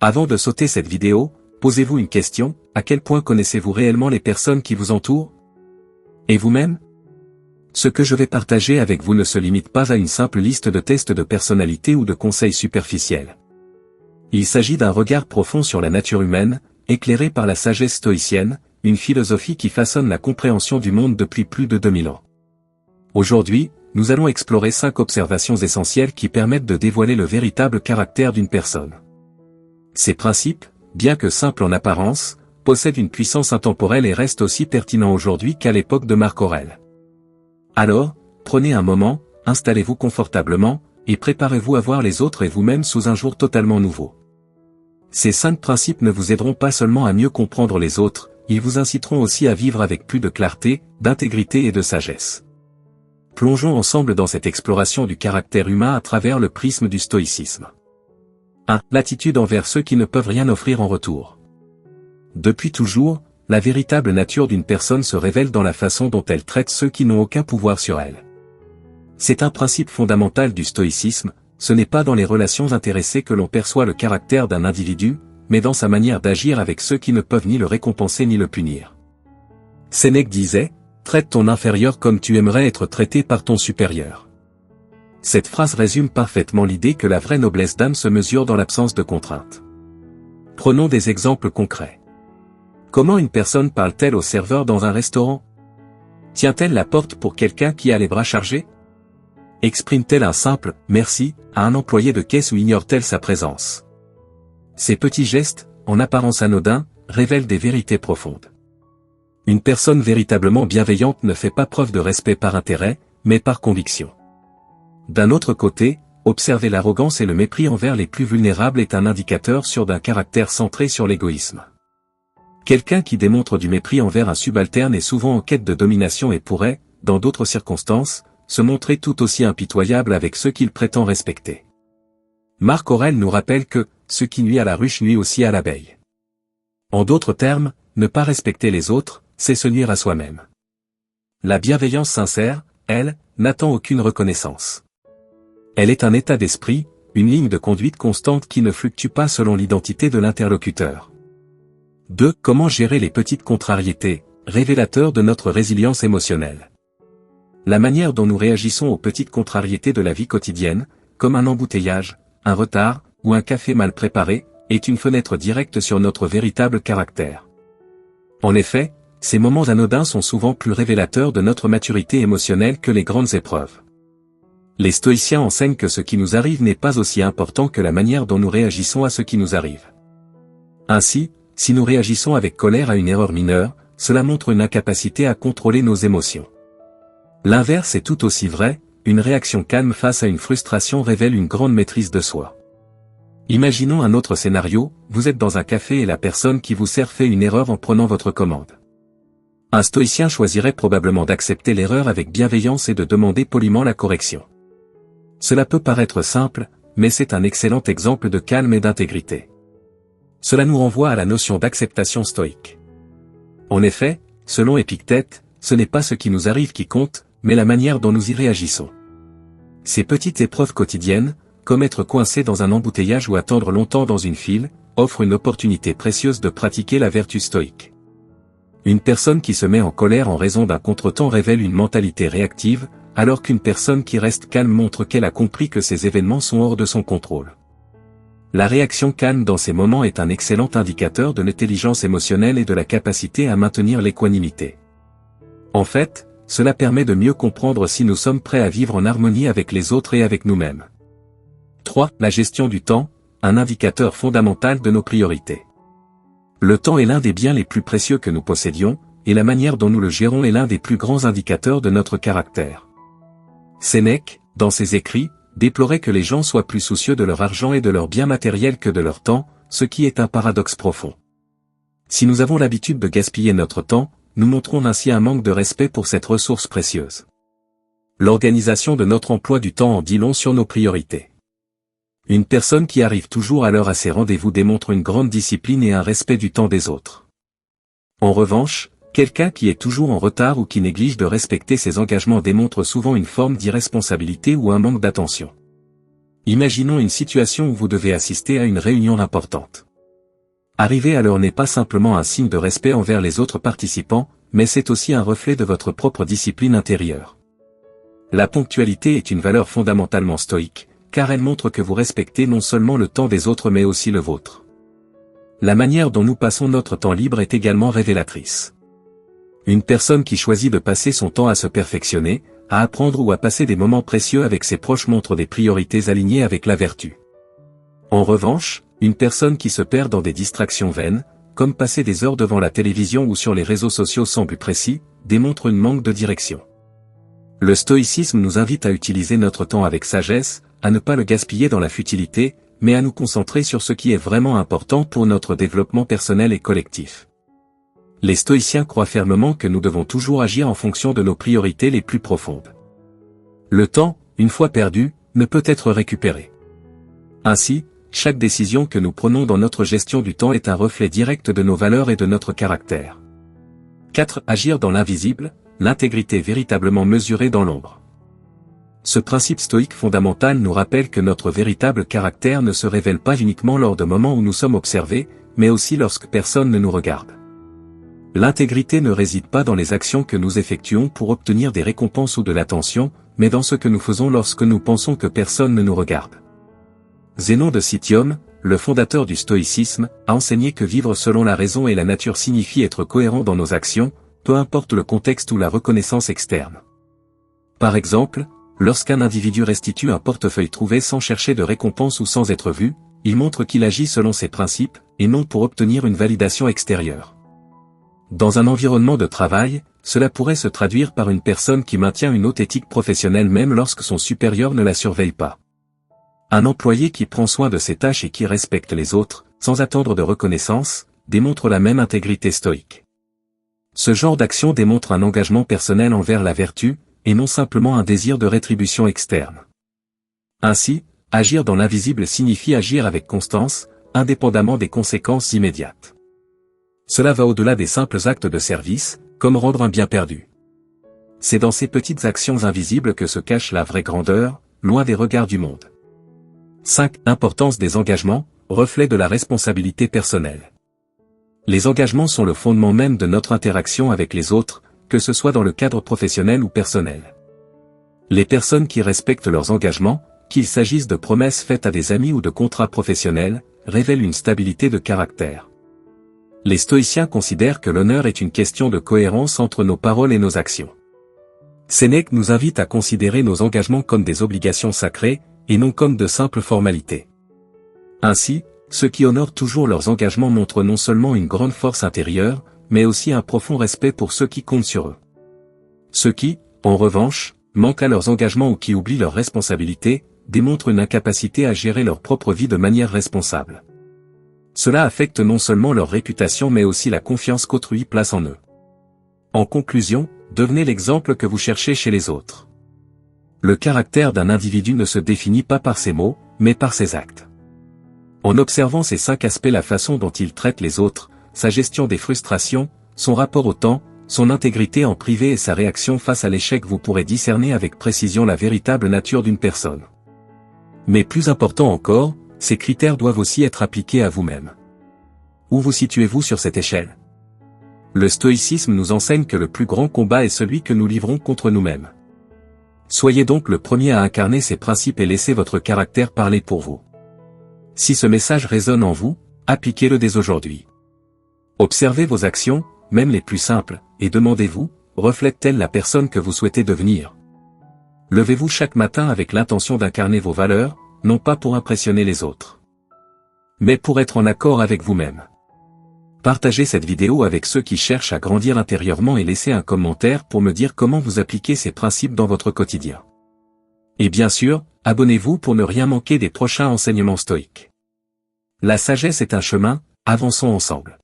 Avant de sauter cette vidéo, posez-vous une question, à quel point connaissez-vous réellement les personnes qui vous entourent? Et vous-même? Ce que je vais partager avec vous ne se limite pas à une simple liste de tests de personnalité ou de conseils superficiels. Il s'agit d'un regard profond sur la nature humaine, éclairé par la sagesse stoïcienne, une philosophie qui façonne la compréhension du monde depuis plus de 2000 ans. Aujourd'hui, nous allons explorer 5 observations essentielles qui permettent de dévoiler le véritable caractère d'une personne. Ces principes, bien que simples en apparence, possèdent une puissance intemporelle et restent aussi pertinents aujourd'hui qu'à l'époque de Marc Aurèle. Alors, prenez un moment, installez-vous confortablement, et préparez-vous à voir les autres et vous-même sous un jour totalement nouveau. Ces 5 principes ne vous aideront pas seulement à mieux comprendre les autres, ils vous inciteront aussi à vivre avec plus de clarté, d'intégrité et de sagesse. Plongeons ensemble dans cette exploration du caractère humain à travers le prisme du stoïcisme. 1. L'attitude envers ceux qui ne peuvent rien offrir en retour. Depuis toujours, la véritable nature d'une personne se révèle dans la façon dont elle traite ceux qui n'ont aucun pouvoir sur elle. C'est un principe fondamental du stoïcisme, ce n'est pas dans les relations intéressées que l'on perçoit le caractère d'un individu, mais dans sa manière d'agir avec ceux qui ne peuvent ni le récompenser ni le punir. Sénèque disait, « Traite ton inférieur comme tu aimerais être traité par ton supérieur ». Cette phrase résume parfaitement l'idée que la vraie noblesse d'âme se mesure dans l'absence de contraintes. Prenons des exemples concrets. Comment une personne parle-t-elle au serveur dans un restaurant? Tient-elle la porte pour quelqu'un qui a les bras chargés? Exprime-t-elle un simple « merci » à un employé de caisse ou ignore-t-elle sa présence? Ces petits gestes, en apparence anodins, révèlent des vérités profondes. Une personne véritablement bienveillante ne fait pas preuve de respect par intérêt, mais par conviction. D'un autre côté, observer l'arrogance et le mépris envers les plus vulnérables est un indicateur sûr d'un caractère centré sur l'égoïsme. Quelqu'un qui démontre du mépris envers un subalterne est souvent en quête de domination et pourrait, dans d'autres circonstances, se montrer tout aussi impitoyable avec ceux qu'il prétend respecter. Marc Aurèle nous rappelle que « ce qui nuit à la ruche nuit aussi à l'abeille ». En d'autres termes, ne pas respecter les autres, c'est se nuire à soi-même. La bienveillance sincère, elle, n'attend aucune reconnaissance. Elle est un état d'esprit, une ligne de conduite constante qui ne fluctue pas selon l'identité de l'interlocuteur. 2. Comment gérer les petites contrariétés, révélateur de notre résilience émotionnelle. La manière dont nous réagissons aux petites contrariétés de la vie quotidienne, comme un embouteillage, un retard, ou un café mal préparé, est une fenêtre directe sur notre véritable caractère. En effet, ces moments anodins sont souvent plus révélateurs de notre maturité émotionnelle que les grandes épreuves. Les stoïciens enseignent que ce qui nous arrive n'est pas aussi important que la manière dont nous réagissons à ce qui nous arrive. Ainsi, si nous réagissons avec colère à une erreur mineure, cela montre une incapacité à contrôler nos émotions. L'inverse est tout aussi vrai, une réaction calme face à une frustration révèle une grande maîtrise de soi. Imaginons un autre scénario, vous êtes dans un café et la personne qui vous sert fait une erreur en prenant votre commande. Un stoïcien choisirait probablement d'accepter l'erreur avec bienveillance et de demander poliment la correction. Cela peut paraître simple, mais c'est un excellent exemple de calme et d'intégrité. Cela nous renvoie à la notion d'acceptation stoïque. En effet, selon Épictète, ce n'est pas ce qui nous arrive qui compte, mais la manière dont nous y réagissons. Ces petites épreuves quotidiennes, comme être coincé dans un embouteillage ou attendre longtemps dans une file, offrent une opportunité précieuse de pratiquer la vertu stoïque. Une personne qui se met en colère en raison d'un contretemps révèle une mentalité réactive, alors qu'une personne qui reste calme montre qu'elle a compris que ces événements sont hors de son contrôle. La réaction calme dans ces moments est un excellent indicateur de l'intelligence émotionnelle et de la capacité à maintenir l'équanimité. En fait, cela permet de mieux comprendre si nous sommes prêts à vivre en harmonie avec les autres et avec nous-mêmes. 3. La gestion du temps, un indicateur fondamental de nos priorités. Le temps est l'un des biens les plus précieux que nous possédions, et la manière dont nous le gérons est l'un des plus grands indicateurs de notre caractère. Sénèque, dans ses écrits, déplorait que les gens soient plus soucieux de leur argent et de leurs biens matériels que de leur temps, ce qui est un paradoxe profond. Si nous avons l'habitude de gaspiller notre temps, nous montrons ainsi un manque de respect pour cette ressource précieuse. L'organisation de notre emploi du temps en dit long sur nos priorités. Une personne qui arrive toujours à l'heure à ses rendez-vous démontre une grande discipline et un respect du temps des autres. En revanche, quelqu'un qui est toujours en retard ou qui néglige de respecter ses engagements démontre souvent une forme d'irresponsabilité ou un manque d'attention. Imaginons une situation où vous devez assister à une réunion importante. Arriver à l'heure n'est pas simplement un signe de respect envers les autres participants, mais c'est aussi un reflet de votre propre discipline intérieure. La ponctualité est une valeur fondamentalement stoïque, car elle montre que vous respectez non seulement le temps des autres mais aussi le vôtre. La manière dont nous passons notre temps libre est également révélatrice. Une personne qui choisit de passer son temps à se perfectionner, à apprendre ou à passer des moments précieux avec ses proches montre des priorités alignées avec la vertu. En revanche, une personne qui se perd dans des distractions vaines, comme passer des heures devant la télévision ou sur les réseaux sociaux sans but précis, démontre un manque de direction. Le stoïcisme nous invite à utiliser notre temps avec sagesse, à ne pas le gaspiller dans la futilité, mais à nous concentrer sur ce qui est vraiment important pour notre développement personnel et collectif. Les stoïciens croient fermement que nous devons toujours agir en fonction de nos priorités les plus profondes. Le temps, une fois perdu, ne peut être récupéré. Ainsi, chaque décision que nous prenons dans notre gestion du temps est un reflet direct de nos valeurs et de notre caractère. 4. Agir dans l'invisible, l'intégrité véritablement mesurée dans l'ombre. Ce principe stoïque fondamental nous rappelle que notre véritable caractère ne se révèle pas uniquement lors de moments où nous sommes observés, mais aussi lorsque personne ne nous regarde. L'intégrité ne réside pas dans les actions que nous effectuons pour obtenir des récompenses ou de l'attention, mais dans ce que nous faisons lorsque nous pensons que personne ne nous regarde. Zénon de Citium, le fondateur du stoïcisme, a enseigné que vivre selon la raison et la nature signifie être cohérent dans nos actions, peu importe le contexte ou la reconnaissance externe. Par exemple, lorsqu'un individu restitue un portefeuille trouvé sans chercher de récompense ou sans être vu, il montre qu'il agit selon ses principes, et non pour obtenir une validation extérieure. Dans un environnement de travail, cela pourrait se traduire par une personne qui maintient une haute éthique professionnelle même lorsque son supérieur ne la surveille pas. Un employé qui prend soin de ses tâches et qui respecte les autres, sans attendre de reconnaissance, démontre la même intégrité stoïque. Ce genre d'action démontre un engagement personnel envers la vertu, et non simplement un désir de rétribution externe. Ainsi, agir dans l'invisible signifie agir avec constance, indépendamment des conséquences immédiates. Cela va au-delà des simples actes de service, comme rendre un bien perdu. C'est dans ces petites actions invisibles que se cache la vraie grandeur, loin des regards du monde. 5. Importance des engagements, reflet de la responsabilité personnelle. Les engagements sont le fondement même de notre interaction avec les autres, que ce soit dans le cadre professionnel ou personnel. Les personnes qui respectent leurs engagements, qu'il s'agisse de promesses faites à des amis ou de contrats professionnels, révèlent une stabilité de caractère. Les stoïciens considèrent que l'honneur est une question de cohérence entre nos paroles et nos actions. Sénèque nous invite à considérer nos engagements comme des obligations sacrées, et non comme de simples formalités. Ainsi, ceux qui honorent toujours leurs engagements montrent non seulement une grande force intérieure, mais aussi un profond respect pour ceux qui comptent sur eux. Ceux qui, en revanche, manquent à leurs engagements ou qui oublient leurs responsabilités, démontrent une incapacité à gérer leur propre vie de manière responsable. Cela affecte non seulement leur réputation mais aussi la confiance qu'autrui place en eux. En conclusion, devenez l'exemple que vous cherchez chez les autres. Le caractère d'un individu ne se définit pas par ses mots, mais par ses actes. En observant ces 5 aspects, la façon dont il traite les autres, sa gestion des frustrations, son rapport au temps, son intégrité en privé et sa réaction face à l'échec, vous pourrez discerner avec précision la véritable nature d'une personne. Mais plus important encore, ces critères doivent aussi être appliqués à vous-même. Où vous situez-vous sur cette échelle? Le stoïcisme nous enseigne que le plus grand combat est celui que nous livrons contre nous-mêmes. Soyez donc le premier à incarner ces principes et laissez votre caractère parler pour vous. Si ce message résonne en vous, appliquez-le dès aujourd'hui. Observez vos actions, même les plus simples, et demandez-vous, reflètent-elles la personne que vous souhaitez devenir? Levez-vous chaque matin avec l'intention d'incarner vos valeurs, non pas pour impressionner les autres, mais pour être en accord avec vous-même. Partagez cette vidéo avec ceux qui cherchent à grandir intérieurement et laissez un commentaire pour me dire comment vous appliquez ces principes dans votre quotidien. Et bien sûr, abonnez-vous pour ne rien manquer des prochains enseignements stoïques. La sagesse est un chemin, avançons ensemble.